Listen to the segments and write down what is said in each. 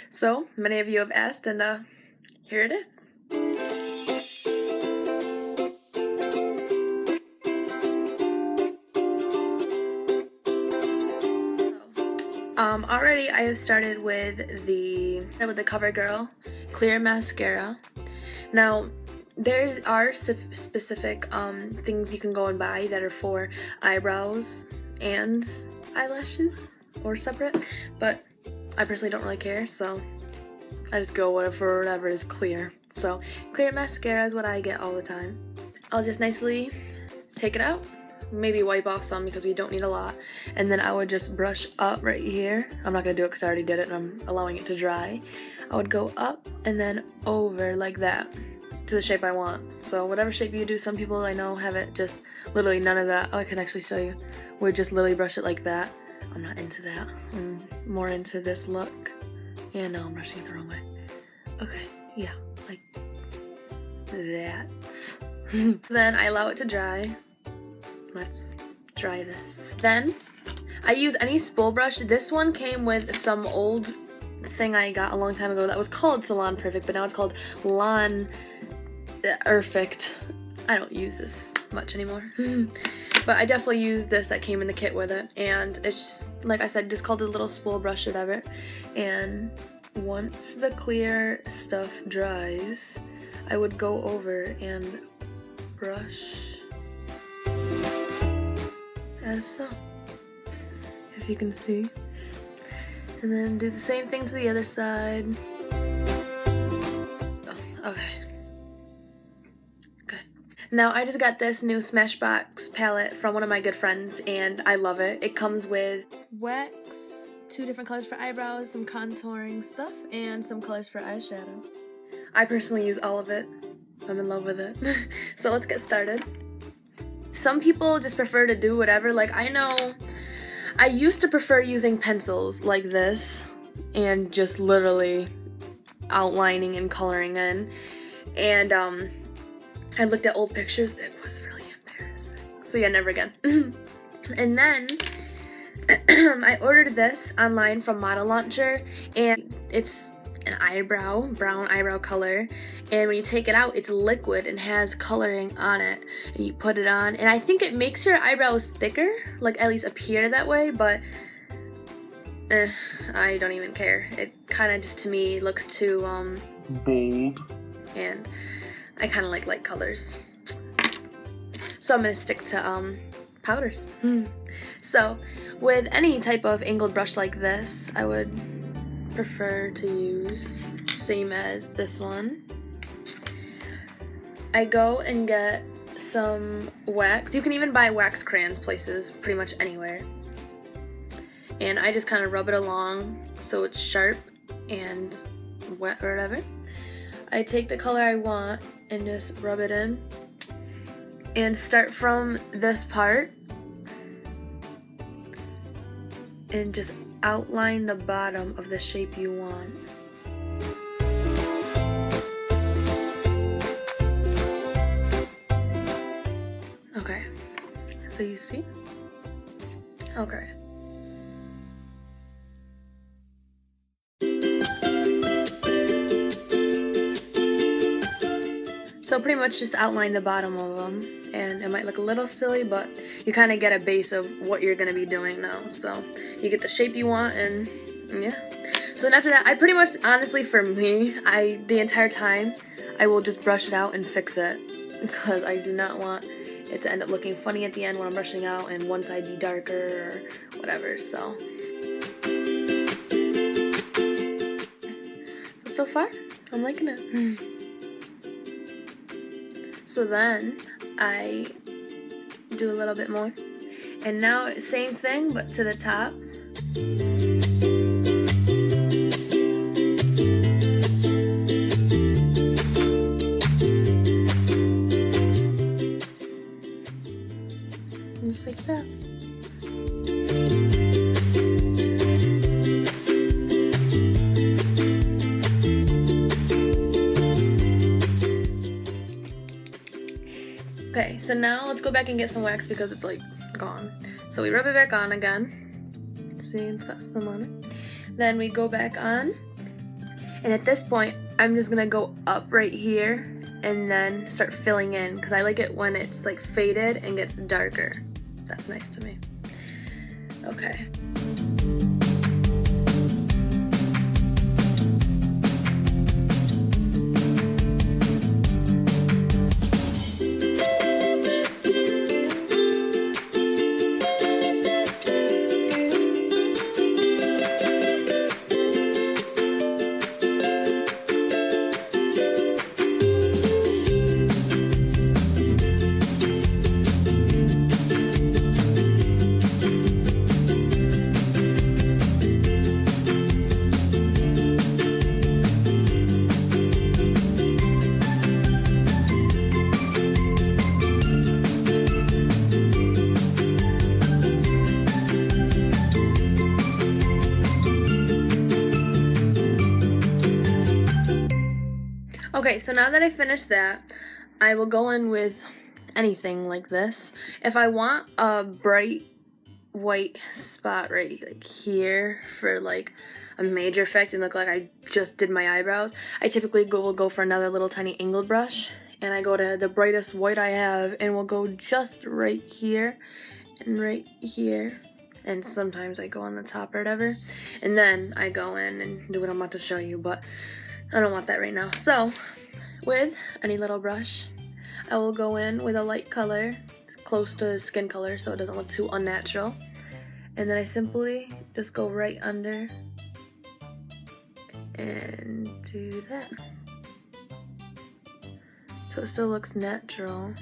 So many of you have asked, and here it is. Already I have started with the CoverGirl Clear Mascara. Now, there are specific things you can go and buy that are for eyebrows and eyelashes or separate, but I personally don't really care, so I just go for whatever is clear. So clear mascara is what I get all the time. I'll just nicely take it out, maybe wipe off some because we don't need a lot, and then I would just brush up right here. I'm not gonna do it because I already did it and I'm allowing it to dry. I would go up and then over like that to the shape I want. So whatever shape you do, some people I know have it just literally none of that. Oh, I can actually show you. Would just literally brush it like that. I'm not into that. I'm more into this look. Yeah, no, I'm brushing it the wrong way. Okay, yeah, like that. Then I allow it to dry. Let's dry this. Then I use any spool brush. This one came with some old thing I got a long time ago that was called Salon Perfect, but now it's called Lawn Perfect. I don't use this much anymore. But I definitely use this that came in the kit with it, and it's, like I said, just called a little spool brush or whatever. And once the clear stuff dries, I would go over and brush as so, if you can see, and then do the same thing to the other side. Oh, okay. Now I just got this new Smashbox palette from one of my good friends and I love it. It comes with wax, 2 different colors for eyebrows, some contouring stuff, and some colors for eyeshadow. I personally use all of it. I'm in love with it. So let's get started. Some people just prefer to do whatever. Like, I know I used to prefer using pencils like this and just literally outlining and coloring in. And I looked at old pictures, it was really embarrassing. So yeah, never again. And then I ordered this online from Model Launcher, and it's an eyebrow, brown eyebrow color, and when you take it out, it's liquid and has coloring on it, and you put it on, and I think it makes your eyebrows thicker, like at least appear that way, but I don't even care. It kind of just, to me, looks too bold, and I kind of like light colors, so I'm gonna stick to powders. So with any type of angled brush like this, I would prefer to use same as this one. I go and get some wax. You can even buy wax crayons places, pretty much anywhere, and I just kind of rub it along so it's sharp and wet or whatever. I take the color I want and just rub it in and start from this part and just outline the bottom of the shape you want. Okay, so you see? Okay. So pretty much just outline the bottom of them, and it might look a little silly, but you kind of get a base of what you're going to be doing now. So you get the shape you want, and yeah. So then after that, I pretty much, honestly for me, the entire time, I will just brush it out and fix it, because I do not want it to end up looking funny at the end when I'm brushing out and one side be darker or whatever. So far, I'm liking it. So then I do a little bit more, and now same thing but to the top. Just like that. Okay, so now let's go back and get some wax because it's like gone. So we rub it back on again. See, it's got some on it. Then we go back on And at this point, I'm just gonna go up right here and then start filling in, because I like it when it's like faded and gets darker. That's nice to me. Okay. Okay, so now that I finished that, I will go in with anything like this. If I want a bright white spot right like here for like a major effect and look like I just did my eyebrows, I typically will go for another little tiny angled brush, and I go to the brightest white I have and we'll go just right here and right here. And sometimes I go on the top or whatever, and then I go in and do what I'm about to show you, but I don't want that right now. So with any little brush, I will go in with a light color close to skin color so it doesn't look too unnatural, and then I simply just go right under and do that so it still looks natural.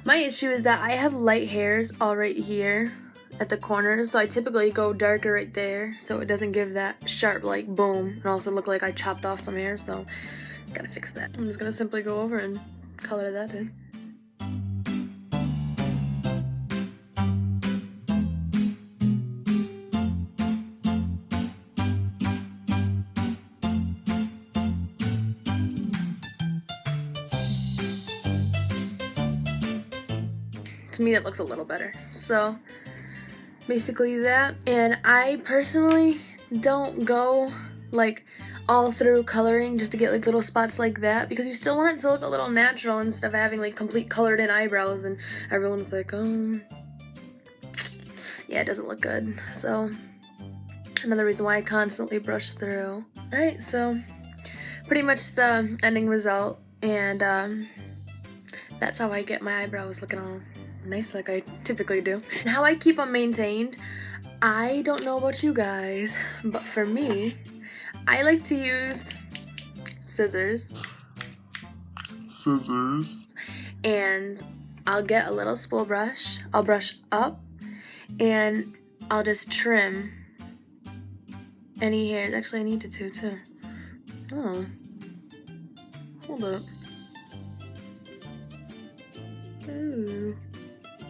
My issue is that I have light hairs all right here at the corners, so I typically go darker right there so it doesn't give that sharp like boom and also look like I chopped off some hair, so gotta fix that. I'm just gonna simply go over and color that in. To me that looks a little better. So basically that, and I personally don't go like all through coloring just to get like little spots like that, because you still want it to look a little natural instead of having like complete colored in eyebrows and everyone's like, oh yeah, it doesn't look good. So another reason why I constantly brush through. Alright, so pretty much the ending result, and that's how I get my eyebrows looking all nice like I typically do. And how I keep them maintained, I don't know about you guys, but for me, I like to use scissors. And I'll get a little spool brush, I'll brush up, and I'll just trim any hairs. Actually, I needed to too. Oh, hold up. Ooh.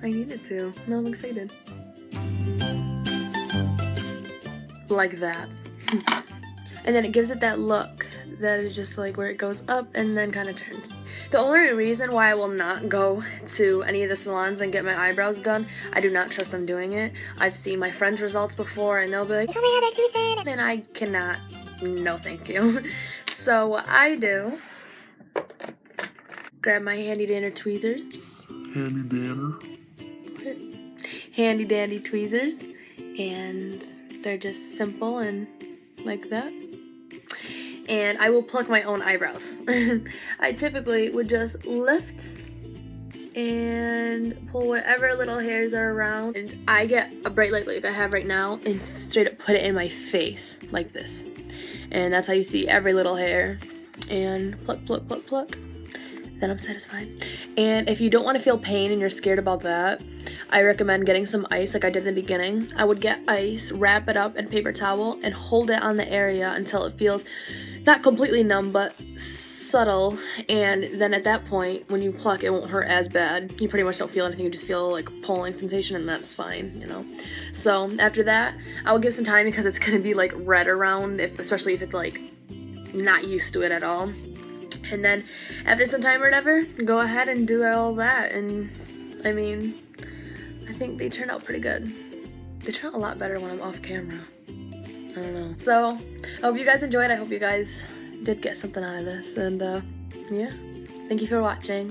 I needed to. Now I'm excited. Like that. And then it gives it that look that is just like where it goes up and then kind of turns. The only reason why I will not go to any of the salons and get my eyebrows done, I do not trust them doing it. I've seen my friends' results before and they'll be like, oh my god, they're too thin. And I cannot. No thank you. So what I do, grab my handy dandy tweezers. Handy dandy tweezers, and they're just simple and like that. And I will pluck my own eyebrows. I typically would just lift and pull whatever little hairs are around, and I get a bright light like I have right now and straight up put it in my face like this, and that's how you see every little hair. And pluck, pluck, pluck, pluck. Then I'm satisfied. And if you don't want to feel pain and you're scared about that, I recommend getting some ice like I did in the beginning. I would get ice, wrap it up in a paper towel, and hold it on the area until it feels not completely numb, but subtle, and then at that point, when you pluck, it won't hurt as bad. You pretty much don't feel anything, you just feel like pulling sensation, and that's fine, you know. So after that, I will give some time because it's gonna be like red around, especially if it's like not used to it at all. And then after some time or whatever, go ahead and do all that, and I mean, I think they turn out pretty good. They turn out a lot better when I'm off camera. I don't know. So I hope you guys enjoyed. I hope you guys did get something out of this, and yeah, thank you for watching.